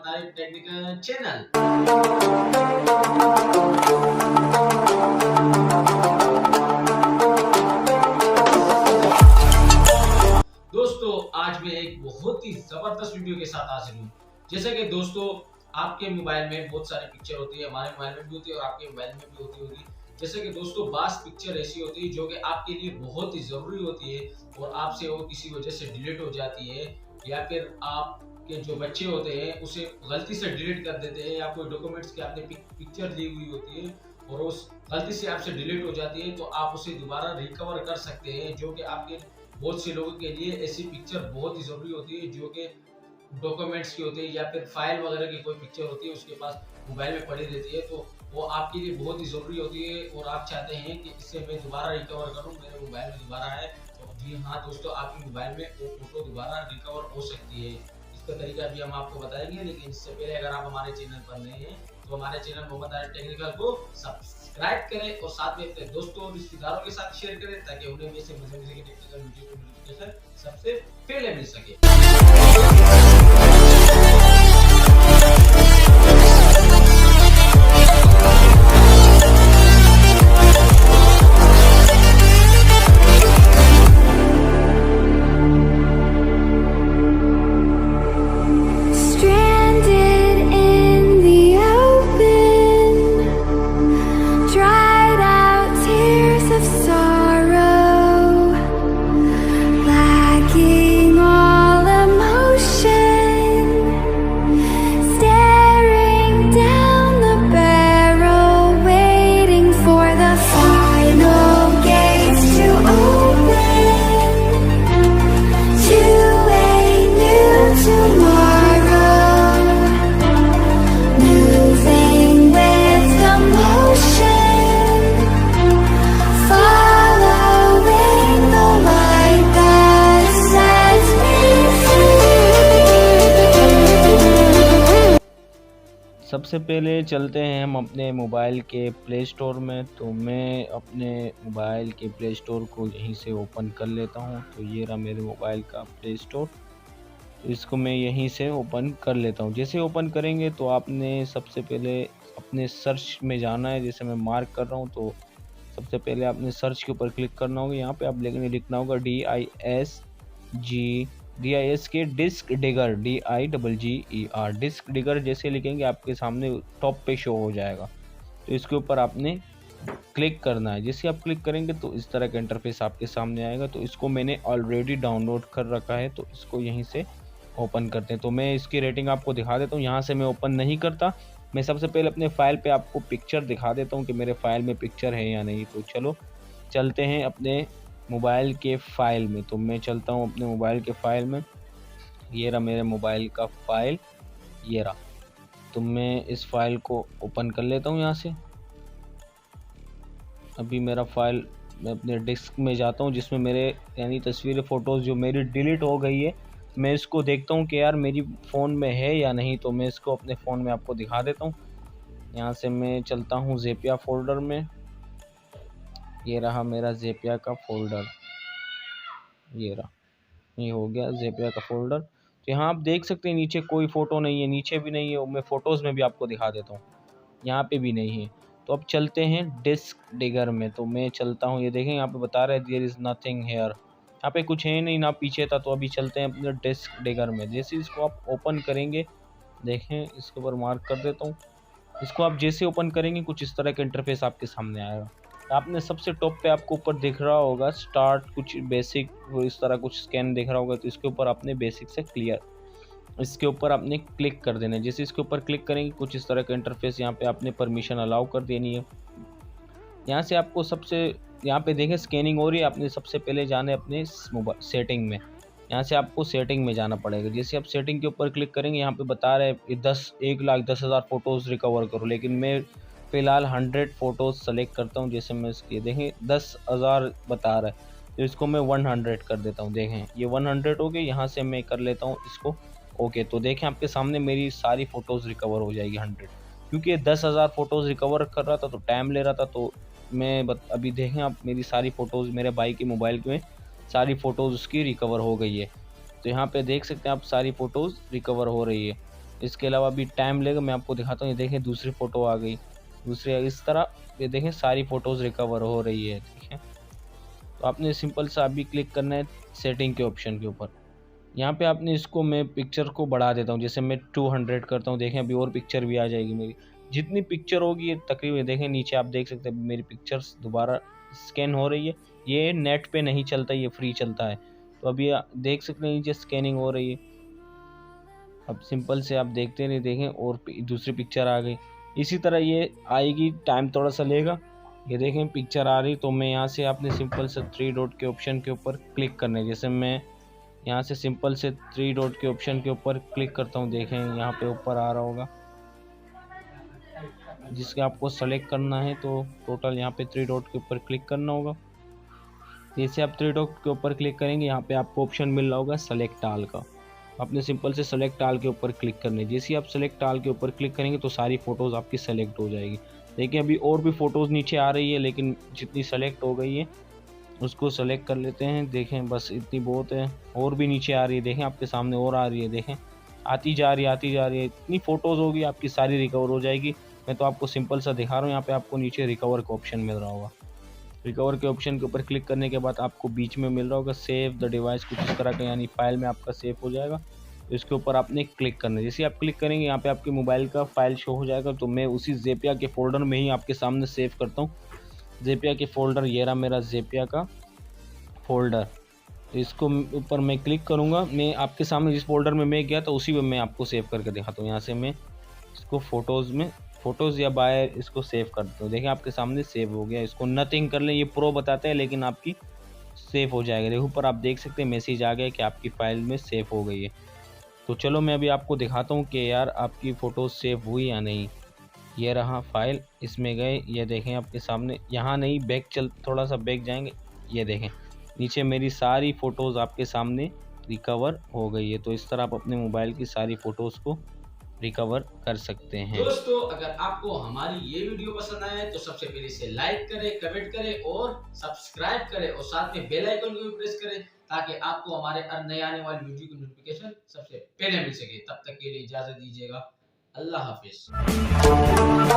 Mohammad Arif technical channel. दोस्तों आज मैं एक बहुत ही जबरदस्त वीडियो के साथ हाजिर हूँ। जैसे कि दोस्तों आपके मोबाइल में बहुत सारी पिक्चर होती है, हमारे मोबाइल में भी होती है और आपके मोबाइल में भी होती होगी। जैसे कि दोस्तों बास पिक्चर ऐसी होती है जो कि आपके लिए बहुत ही जरूरी होती है और आपसे वो किसी वजह से डिलीट हो जाती है, या फिर आपके जो बच्चे होते हैं उसे गलती से डिलीट कर देते हैं, या कोई डॉक्यूमेंट्स की आपने पिक्चर ली हुई होती है और उस गलती से आपसे डिलीट हो जाती है, तो आप उसे दोबारा रिकवर कर सकते हैं। जो कि आपके बहुत से लोगों के लिए ऐसी पिक्चर बहुत ही जरूरी होती है जो कि डॉक्यूमेंट्स की होती है या फिर फाइल वगैरह की कोई पिक्चर होती है उसके पास मोबाइल में पड़ी रहती है, तो वो आपके लिए बहुत ही जरूरी होती है और आप चाहते हैं कि इससे मैं दोबारा रिकवर करूं, मेरे मोबाइल में दोबारा है। तो जी हाँ दोस्तों, आपके मोबाइल में वो फोटो दोबारा रिकवर हो सकती है। इसका तरीका भी हम आपको बताएंगे, लेकिन इससे पहले अगर आप हमारे चैनल पर नए हैं तो हमारे चैनल मोहम्मद आरिफ टेक्निकल को सब्सक्राइब करें और साथ में अपने दोस्तों और रिश्तेदारों के साथ शेयर करें ताकि उन्हें भी ऐसे मजे की टेक्निकल वीडियो की नोटिफिकेशन सबसे पहले मिल सके। सबसे पहले चलते हैं हम अपने मोबाइल के प्ले स्टोर में। तो मैं अपने मोबाइल के प्ले स्टोर को यहीं से ओपन कर लेता हूं। तो ये रहा मेरे मोबाइल का प्ले स्टोर, तो इसको मैं यहीं से ओपन कर लेता हूं। जैसे ओपन करेंगे तो आपने सबसे पहले अपने सर्च में जाना है। जैसे मैं मार्क कर रहा हूं तो सबसे पहले आपने सर्च के ऊपर क्लिक करना होगा। यहाँ पे आप लिखना होगा DISC के disc digger, DIGGER disc digger. जैसे लिखेंगे आपके सामने टॉप पे शो हो जाएगा, तो इसके ऊपर आपने क्लिक करना है। जैसे आप क्लिक करेंगे तो इस तरह का इंटरफेस आपके सामने आएगा। तो इसको मैंने ऑलरेडी डाउनलोड कर रखा है, तो इसको यहीं से ओपन करते हैं। तो मैं इसकी रेटिंग आपको दिखा देता हूँ। यहाँ से मैं ओपन नहीं करता, मैं सबसे पहले अपने फाइल पे आपको पिक्चर दिखा देता हूँ कि मेरे फाइल में पिक्चर है या नहीं। तो चलो चलते हैं अपने मोबाइल के फाइल में। तो मैं चलता हूँ अपने मोबाइल के फाइल में। ये रहा मेरे मोबाइल का फाइल, ये रहा। तो मैं इस फाइल को ओपन कर लेता हूँ यहाँ से। अभी मेरा फाइल, मैं अपने डिस्क में जाता हूँ जिसमें मेरे यानी तस्वीरें फ़ोटोज़ जो मेरी डिलीट हो गई है, मैं इसको देखता हूँ कि यार मेरी फ़ोन में है या नहीं। तो मैं इसको अपने फ़ोन में आपको दिखा देता हूँ। यहाँ से मैं चलता हूँ ज़ेपिया फ़ोल्डर में। ये रहा मेरा ज़ेपिया का फ़ोल्डर, ये रहा, ये हो गया ज़ेपिया का फ़ोल्डर। तो यहाँ आप देख सकते हैं नीचे कोई फ़ोटो नहीं है, नीचे भी नहीं है। मैं फ़ोटोज़ में भी आपको दिखा देता हूँ, यहाँ पे भी नहीं है। तो अब चलते हैं डिस्क डिगर में। तो मैं चलता हूँ, ये देखें यहाँ पे बता रहा है देयर इज़ नथिंग हेयर, यहाँ पे कुछ है नहीं, ना पीछे था। तो अभी चलते हैं अपने डिस्क डिगर में। जैसे इसको आप ओपन करेंगे, देखें इसके ऊपर मार्क कर देता हूँ। इसको आप जैसे ओपन करेंगे कुछ इस तरह का इंटरफेस आपके सामने आएगा। आपने सबसे टॉप पे आपको ऊपर दिख रहा होगा स्टार्ट कुछ बेसिक, वो इस तरह कुछ स्कैन दिख रहा होगा। तो इसके ऊपर आपने बेसिक से क्लियर, इसके ऊपर आपने क्लिक कर देना है। जैसे इसके ऊपर क्लिक करेंगे कुछ इस तरह का इंटरफेस, यहाँ पे आपने परमिशन अलाउ कर देनी है। यहाँ से आपको यहाँ पे देखें स्कैनिंग हो रही है। आपने सबसे पहले जाना है अपने मोबाइल सेटिंग में। यहाँ से आपको सेटिंग में जाना पड़ेगा। जैसे आप सेटिंग के ऊपर क्लिक करेंगे, यहाँ पे बता रहे हैं 1,10,000 फ़ोटोज़ रिकवर करो, लेकिन मैं फ़िलहाल 100 फ़ोटोज़ सेलेक्ट करता हूँ। जैसे मैं इसकी देखें 10,000 बता रहा है, तो इसको मैं 100 कर देता हूँ। देखें ये 100 हो गए। यहाँ से मैं कर लेता हूँ इसको ओके। तो देखें आपके सामने मेरी सारी फ़ोटोज़ रिकवर हो जाएगी 100, क्योंकि 10,000 फ़ोटोज़ रिकवर कर रहा था तो टाइम ले रहा था। तो मैं अभी देखें आप मेरी सारी फ़ोटोज़ मेरे भाई के मोबाइल में सारी फ़ोटोज़ उसकी रिकवर हो गई है। तो यहाँ पे देख सकते हैं आप सारी फ़ोटोज़ रिकवर हो रही है। इसके अलावा भी टाइम लगेगा, मैं आपको दिखाता हूँ। ये देखें दूसरी फ़ोटो आ गई, दूसरी इस तरह ये देखें सारी फ़ोटोज़ रिकवर हो रही है, ठीक है। तो आपने सिंपल सा अभी क्लिक करना है सेटिंग के ऑप्शन के ऊपर। यहाँ पे आपने इसको, मैं पिक्चर को बढ़ा देता हूँ, जैसे मैं 200 करता हूँ। देखें अभी और पिक्चर भी आ जाएगी मेरी, जितनी पिक्चर होगी ये तकरीबन, देखें नीचे आप देख सकते हैं मेरी पिक्चर्स दोबारा स्कैन हो रही है। ये नेट पे नहीं चलता, ये फ्री चलता है। तो अभी देख सकते हैं नीचे स्कैनिंग हो रही है। अब सिंपल से आप देखते नहीं, देखें और दूसरी पिक्चर आ गई। इसी तरह ये आएगी, टाइम थोड़ा सा लेगा। ये देखें पिक्चर आ रही, तो मैं यहाँ से आपने सिंपल से 3 डॉट के ऑप्शन के ऊपर क्लिक करना है। जैसे मैं यहाँ से सिंपल से 3 डॉट के ऑप्शन के ऊपर क्लिक करता हूँ, देखें यहाँ पे ऊपर आ रहा होगा, जिसके आपको सेलेक्ट करना है। तो टोटल यहाँ पे 3 डॉट के ऊपर क्लिक करना होगा। जैसे आप 3 डॉट के ऊपर क्लिक करेंगे, यहाँ पे आपको ऑप्शन मिल रहा होगा सेलेक्ट ऑल का। आपने सिंपल से सेलेक्ट ऑल के ऊपर क्लिक करना है। जैसे ही आप सेलेक्ट ऑल के ऊपर क्लिक करेंगे तो सारी फ़ोटोज़ आपकी सेलेक्ट हो जाएगी। देखिए अभी और भी फ़ोटोज़ नीचे आ रही है, लेकिन जितनी सेलेक्ट हो गई है उसको सेलेक्ट कर लेते हैं। देखें बस इतनी बहुत है, और भी नीचे आ रही है, देखें आपके सामने और आ रही है, देखें आती जा रही है, आती जा रही है। इतनी फ़ोटोज़ होगी आपकी सारी रिकवर हो जाएगी। मैं तो आपको सिंपल सा दिखा रहा हूँ। यहाँ पे आपको नीचे रिकवर का ऑप्शन मिल रहा होगा। रिकवर के ऑप्शन के ऊपर क्लिक करने के बाद आपको बीच में मिल रहा होगा सेव द डिवाइस, कुछ इस तरह का, यानी फाइल में आपका सेव हो जाएगा। तो इसके ऊपर आपने क्लिक करना है। जैसे आप क्लिक करेंगे यहाँ पे आपके मोबाइल का फाइल शो हो जाएगा। तो मैं उसी ज़ेपिया के फ़ोल्डर में ही आपके सामने सेव करता हूँ। ज़ेपिया के फ़ोल्डर, ये रहा मेरा ज़ेपिया का फ़ोल्डर। तो इसको ऊपर मैं क्लिक करूँगा, मैं आपके सामने जिस फ़ोल्डर में मैं गया था उसी में मैं आपको सेव करके दिखाता हूँ। यहाँ से मैं इसको फ़ोटोज़ या बाय इसको सेव कर देता हूँ। देखिए आपके सामने सेव हो गया। इसको नथिंग कर लें, ये प्रो बताता है, लेकिन आपकी सेव हो जाएगा। देखो ऊपर आप देख सकते हैं मैसेज आ गया कि आपकी फ़ाइल में सेव हो गई है। तो चलो मैं अभी आपको दिखाता हूँ कि यार आपकी फ़ोटोज़ सेव हुई या नहीं। ये रहा फ़ाइल, इसमें गए, ये देखें आपके सामने, यहाँ नहीं बैक थोड़ा सा बैक जाएंगे, ये देखें नीचे मेरी सारी फ़ोटोज़ आपके सामने रिकवर हो गई है। तो इस तरह आप अपने मोबाइल की सारी फ़ोटोज़ को रिकवर कर सकते हैं। दोस्तों अगर आपको हमारी ये वीडियो पसंद आए तो सबसे पहले इसे लाइक करें, कमेंट करें और सब्सक्राइब करें, और साथ में बेल आइकन को भी प्रेस करें ताकि आपको हमारे नए आने वाली वीडियो की नोटिफिकेशन सबसे पहले मिल सके। तब तक के लिए इजाजत दीजिएगा। अल्लाह हाफिज।